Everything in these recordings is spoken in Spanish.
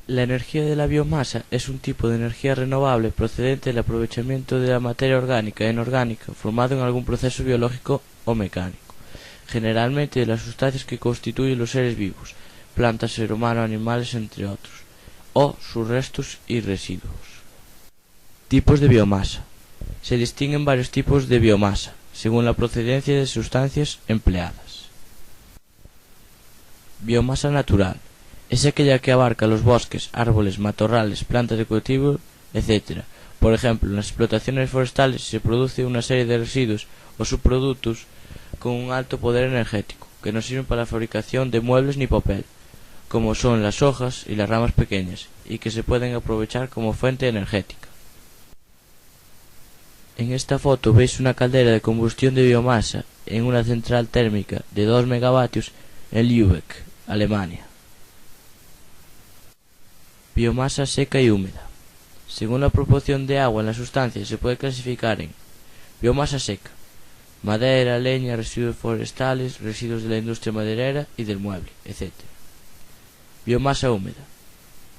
La energía de la biomasa es un tipo de energía renovable procedente del aprovechamiento de la materia orgánica e inorgánica formado en algún proceso biológico o mecánico, generalmente de las sustancias que constituyen los seres vivos, plantas, ser humano, animales, entre otros, o sus restos y residuos. Tipos de biomasa. Se distinguen varios tipos de biomasa, según la procedencia de sustancias empleadas. Biomasa natural. Es aquella que abarca los bosques, árboles, matorrales, plantas de cultivo, etc. Por ejemplo, en las explotaciones forestales se produce una serie de residuos o subproductos con un alto poder energético, que no sirven para la fabricación de muebles ni papel, como son las hojas y las ramas pequeñas, y que se pueden aprovechar como fuente energética. En esta foto veis una caldera de combustión de biomasa en una central térmica de 2 megavatios en Lübeck, Alemania. Biomasa seca y húmeda. Según la proporción de agua en la sustancia se puede clasificar en biomasa seca: madera, leña, residuos forestales, residuos de la industria maderera y del mueble, etc. Biomasa húmeda: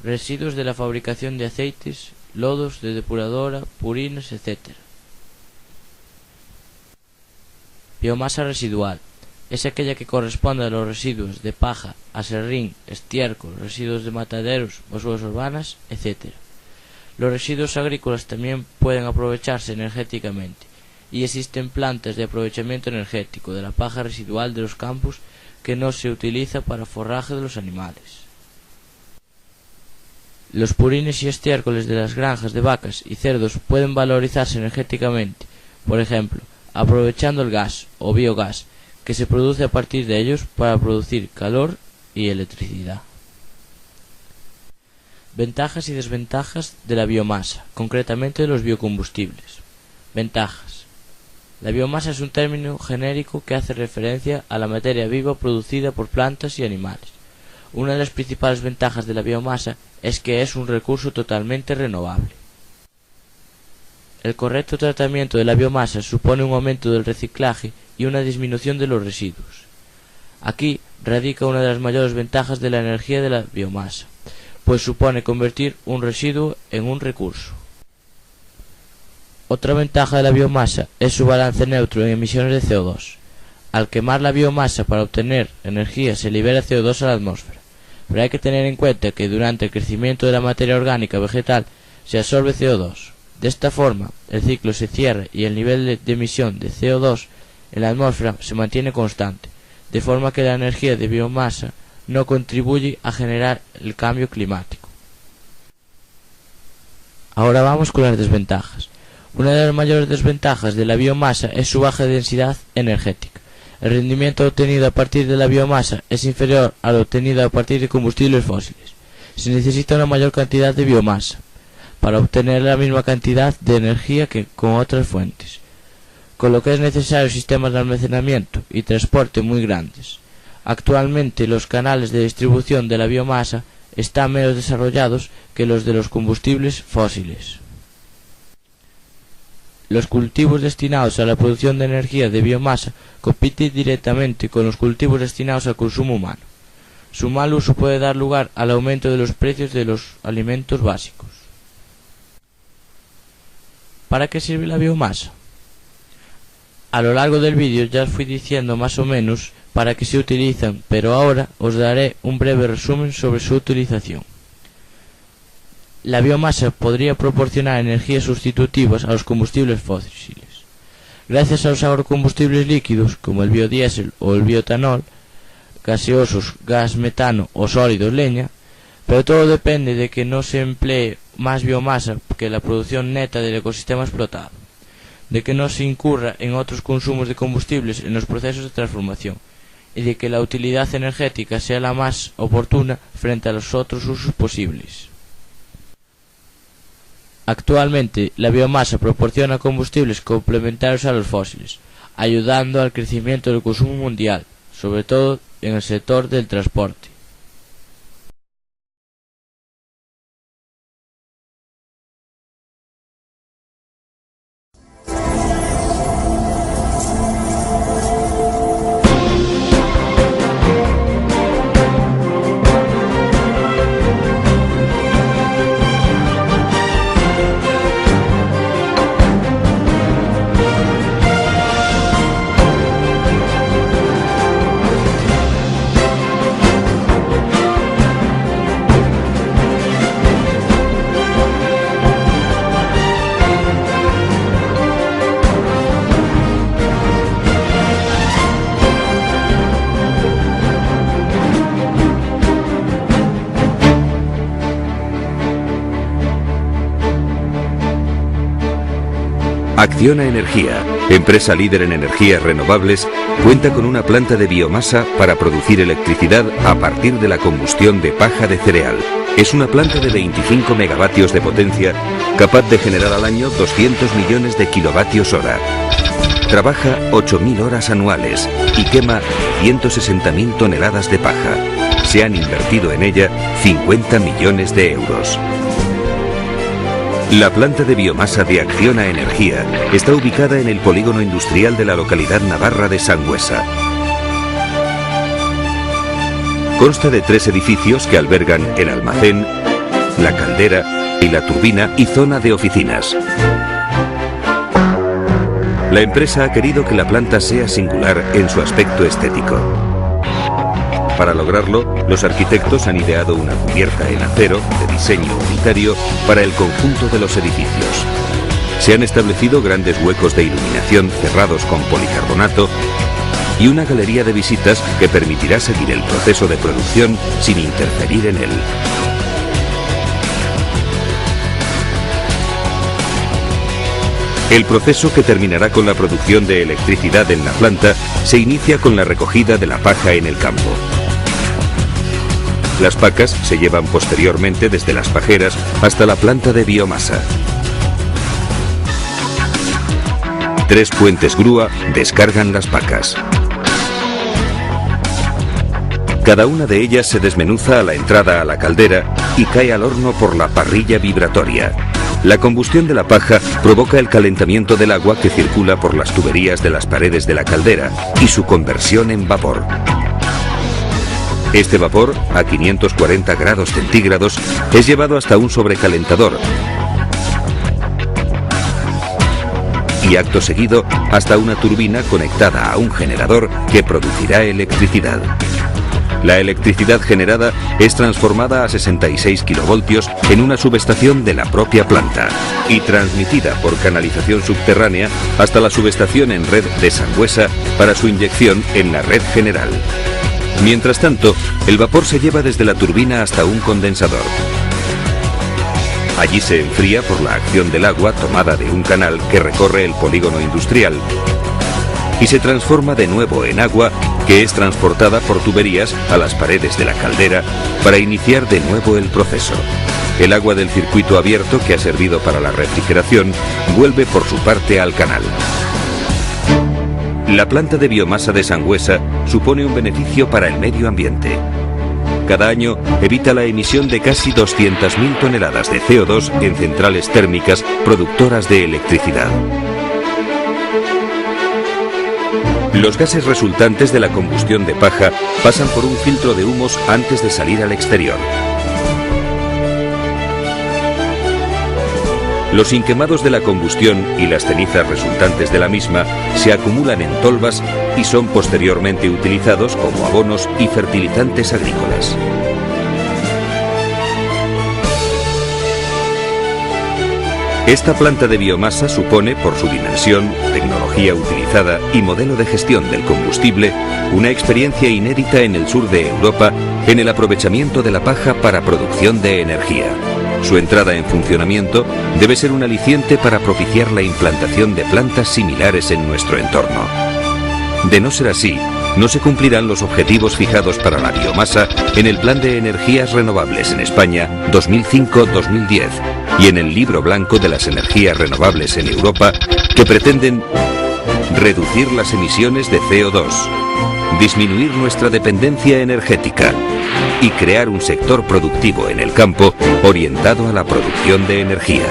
residuos de la fabricación de aceites, lodos de depuradora, purinas, etc. Biomasa residual: es aquella que corresponde a los residuos de paja, aserrín, estiércol, residuos de mataderos, basuras urbanas, etc. Los residuos agrícolas también pueden aprovecharse energéticamente, y existen plantas de aprovechamiento energético de la paja residual de los campos que no se utiliza para forraje de los animales. Los purines y estiércoles de las granjas de vacas y cerdos pueden valorizarse energéticamente, por ejemplo, aprovechando el gas o biogás que se produce a partir de ellos para producir calor y electricidad. Ventajas y desventajas de la biomasa, concretamente de los biocombustibles. Ventajas. La biomasa es un término genérico que hace referencia a la materia viva producida por plantas y animales. Una de las principales ventajas de la biomasa es que es un recurso totalmente renovable. El correcto tratamiento de la biomasa supone un aumento del reciclaje y una disminución de los residuos. Aquí radica una de las mayores ventajas de la energía de la biomasa, pues supone convertir un residuo en un recurso. Otra ventaja de la biomasa es su balance neutro en emisiones de CO2. Al quemar la biomasa para obtener energía se libera CO2 a la atmósfera, pero hay que tener en cuenta que durante el crecimiento de la materia orgánica vegetal se absorbe CO2. De esta forma, el ciclo se cierra y el nivel de emisión de CO2 en la atmósfera se mantiene constante, de forma que la energía de biomasa no contribuye a generar el cambio climático. Ahora vamos con las desventajas. Una de las mayores desventajas de la biomasa es su baja densidad energética. El rendimiento obtenido a partir de la biomasa es inferior al obtenido a partir de combustibles fósiles. Se necesita una mayor cantidad de biomasa para obtener la misma cantidad de energía que con otras fuentes, con lo que es necesario sistemas de almacenamiento y transporte muy grandes. Actualmente los canales de distribución de la biomasa están menos desarrollados que los de los combustibles fósiles. Los cultivos destinados a la producción de energía de biomasa compiten directamente con los cultivos destinados al consumo humano. Su mal uso puede dar lugar al aumento de los precios de los alimentos básicos. ¿Para qué sirve la biomasa? A lo largo del vídeo ya os fui diciendo más o menos para qué se utilizan, pero ahora os daré un breve resumen sobre su utilización. La biomasa podría proporcionar energías sustitutivas a los combustibles fósiles. Gracias a los agrocombustibles líquidos, como el biodiesel o el bioetanol, gaseosos, gas metano o sólidos leña, pero todo depende de que no se emplee más biomasa que la producción neta del ecosistema explotado, de que no se incurra en otros consumos de combustibles en los procesos de transformación, y de que la utilidad energética sea la más oportuna frente a los otros usos posibles. Actualmente, la biomasa proporciona combustibles complementarios a los fósiles, ayudando al crecimiento del consumo mundial, sobre todo en el sector del transporte. Acciona Energía, empresa líder en energías renovables, cuenta con una planta de biomasa para producir electricidad a partir de la combustión de paja de cereal. Es una planta de 25 megavatios de potencia, capaz de generar al año 200 millones de kilovatios hora. Trabaja 8.000 horas anuales y quema 160.000 toneladas de paja. Se han invertido en ella 50 millones de euros. La planta de biomasa de Acciona Energía está ubicada en el polígono industrial de la localidad navarra de Sangüesa. Consta de 3 edificios que albergan el almacén, la caldera y la turbina y zona de oficinas. La empresa ha querido que la planta sea singular en su aspecto estético. Para lograrlo, los arquitectos han ideado una cubierta en acero de diseño unitario para el conjunto de los edificios. Se han establecido grandes huecos de iluminación cerrados con policarbonato y una galería de visitas que permitirá seguir el proceso de producción sin interferir en él. El proceso, que terminará con la producción de electricidad en la planta, se inicia con la recogida de la paja en el campo. Las pacas se llevan posteriormente desde las pajeras hasta la planta de biomasa. 3 puentes grúa descargan las pacas. Cada una de ellas se desmenuza a la entrada a la caldera y cae al horno por la parrilla vibratoria. La combustión de la paja provoca el calentamiento del agua que circula por las tuberías de las paredes de la caldera y su conversión en vapor. Este vapor, a 540 grados centígrados, es llevado hasta un sobrecalentador y acto seguido hasta una turbina conectada a un generador que producirá electricidad. La electricidad generada es transformada a 66 kilovoltios en una subestación de la propia planta y transmitida por canalización subterránea hasta la subestación en red de Sangüesa para su inyección en la red general. Mientras tanto, el vapor se lleva desde la turbina hasta un condensador. Allí se enfría por la acción del agua tomada de un canal que recorre el polígono industrial y se transforma de nuevo en agua, que es transportada por tuberías a las paredes de la caldera para iniciar de nuevo el proceso. El agua del circuito abierto, que ha servido para la refrigeración, vuelve por su parte al canal. La planta de biomasa de Sangüesa supone un beneficio para el medio ambiente. Cada año evita la emisión de casi 200.000 toneladas de CO2 en centrales térmicas productoras de electricidad. Los gases resultantes de la combustión de paja pasan por un filtro de humos antes de salir al exterior. Los inquemados de la combustión y las cenizas resultantes de la misma se acumulan en tolvas y son posteriormente utilizados como abonos y fertilizantes agrícolas. Esta planta de biomasa supone, por su dimensión, tecnología utilizada y modelo de gestión del combustible, una experiencia inédita en el sur de Europa en el aprovechamiento de la paja para producción de energía. Su entrada en funcionamiento debe ser un aliciente para propiciar la implantación de plantas similares en nuestro entorno. De no ser así, no se cumplirán los objetivos fijados para la biomasa en el Plan de Energías Renovables en España 2005-2010 y en el Libro Blanco de las Energías Renovables en Europa, que pretenden reducir las emisiones de CO2, disminuir nuestra dependencia energética y crear un sector productivo en el campo orientado a la producción de energía.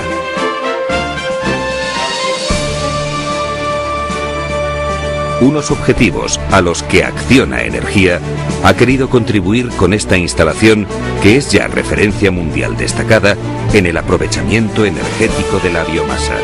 Unos objetivos a los que Acciona Energía ha querido contribuir con esta instalación, que es ya referencia mundial destacada en el aprovechamiento energético de la biomasa.